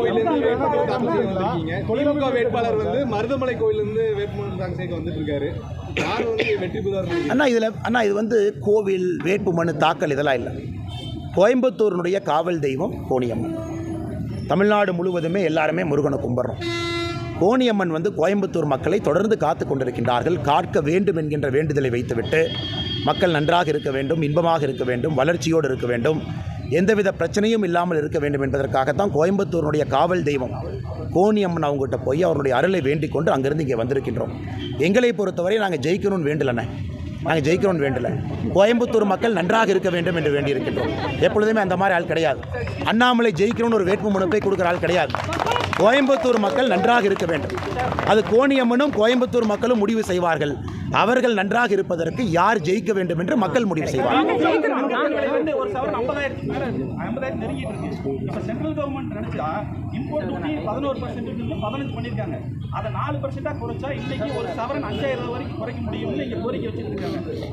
கோயிலிருந்து வேட்புமனு தாக்கல் செய்ய வந்திருக்கீங்க. திமுக வேட்பாளர் வந்து மருதமலை கோயிலிருந்து வேட்புமனு தாக்கல் செய்ய வந்துட்டு இருக்காரு. யார் வந்து வெற்றி பெறுவார்? அண்ணா இது வந்து கோவில் வேட்புமனு தாக்கல் இதெல்லாம் இல்லை. கோயம்புத்தூரினுடைய காவல் தெய்வம் கோணியம்மன். தமிழ்நாடு முழுவதுமே எல்லாருமே முருகனை கும்பிட்றோம். கோணியம்மன் வந்து கோயம்புத்தூர் மக்களை தொடர்ந்து காத்து கொண்டிருக்கின்றார்கள். காக்க வேண்டும் என்கின்ற வேண்டுதலை வைத்துவிட்டு மக்கள் நன்றாக இருக்க வேண்டும், இன்பமாக இருக்க வேண்டும், வளர்ச்சியோடு இருக்க வேண்டும், எந்தவித பிரச்சனையும் இல்லாமல் இருக்க வேண்டும் என்பதற்காகத்தான் கோயம்புத்தூருடைய காவல் தெய்வம் கோணியம்மன் அவங்ககிட்ட போய் அவருடைய அருளை வேண்டிக் கொண்டு அங்கிருந்து இங்கே வந்திருக்கின்றோம். எங்களை பொறுத்தவரை நாங்கள் ஜெயிக்கணும்னு வேண்டலண்ணே, நாங்கள் ஜெயிக்கணும்னு வேண்டலை. கோயம்புத்தூர் மக்கள் நன்றாக இருக்க வேண்டும் என்று வேண்டியிருக்கின்றோம். எப்பொழுதுமே அந்த மாதிரி ஆள் கிடையாது. அண்ணாமலை ஜெயிக்கணும்னு ஒரு வேட்புமனு போய் கொடுக்குற ஆள் கிடையாது. கோயம்புத்தூர் மக்கள் நன்றாக இருக்க வேண்டும். அது கோணியம்மனும் கோயம்புத்தூர் மக்களும் முடிவு செய்வார்கள். அவர்கள் நன்றாக இருப்பதற்கு யார் ஜெயிக்க வேண்டும் என்று மக்கள் முடிவு செய்வார்கள்.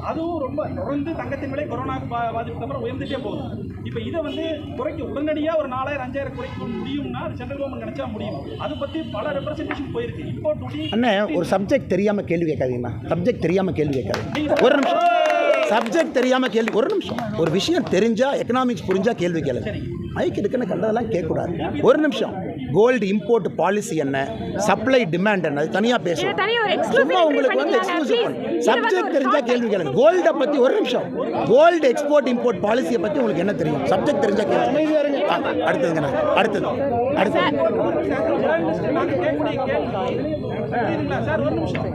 அதுவும் ரொம்ப தொடர்ந்து தங்கத்தின் விலை கொரோனா பாதிப்புக்கு அப்புறம் உயர்ந்துட்டே போகுது. இப்போ இதை வந்து குறைக்க உடனடியாக ஒரு 4000 5000 குறைக்க முடியும்னா சென்ட்ரல் கவர்மெண்ட் நினைச்சா முடியும். அதை பற்றி பல ரெப்ரசன்டேஷன் போயிருக்கு. இப்போ அண்ணே ஒரு சப்ஜெக்ட் தெரியாமல் கேள்வி கேட்காதீங்கண்ணா. சப்ஜெக்ட் தெரியாமல் கேள்வி கேட்காதீங்க. ஒரு நிமிஷம். சப்ஜெக்ட் தெரியாமல் கேள்வி, ஒரு நிமிஷம். ஒரு விஷயம் தெரிஞ்சால், எக்கனாமிக்ஸ் புரிஞ்சால் கேள்வி கேளுங்க. மைக் இருக்குன்னு கண்டதெல்லாம் கேட்கக்கூடாது. ஒரு நிமிஷம். கோல்டு இம்போர்ட் பாலிசி என்ன, சப்ளை டிமாண்ட் என்ன, அது தனியாக பேசுவோம். சும்மா உங்களுக்கு வந்து எக்ஸ்க்ளூசிவ் பண்ணு. சப்ஜெக்ட் தெரிஞ்சால் கேள்வி கேளுங்க. கோல்டை பற்றி ஒரு நிமிஷம். கோல்டு எக்ஸ்போர்ட் இம்போர்ட் பாலிசியை பற்றி உங்களுக்கு என்ன தெரியும்? சப்ஜெக்ட் தெரிஞ்சால் கேள்வி. அடுத்ததுங்கண்ணா, அடுத்தது சார் ஒரு நிமிஷம்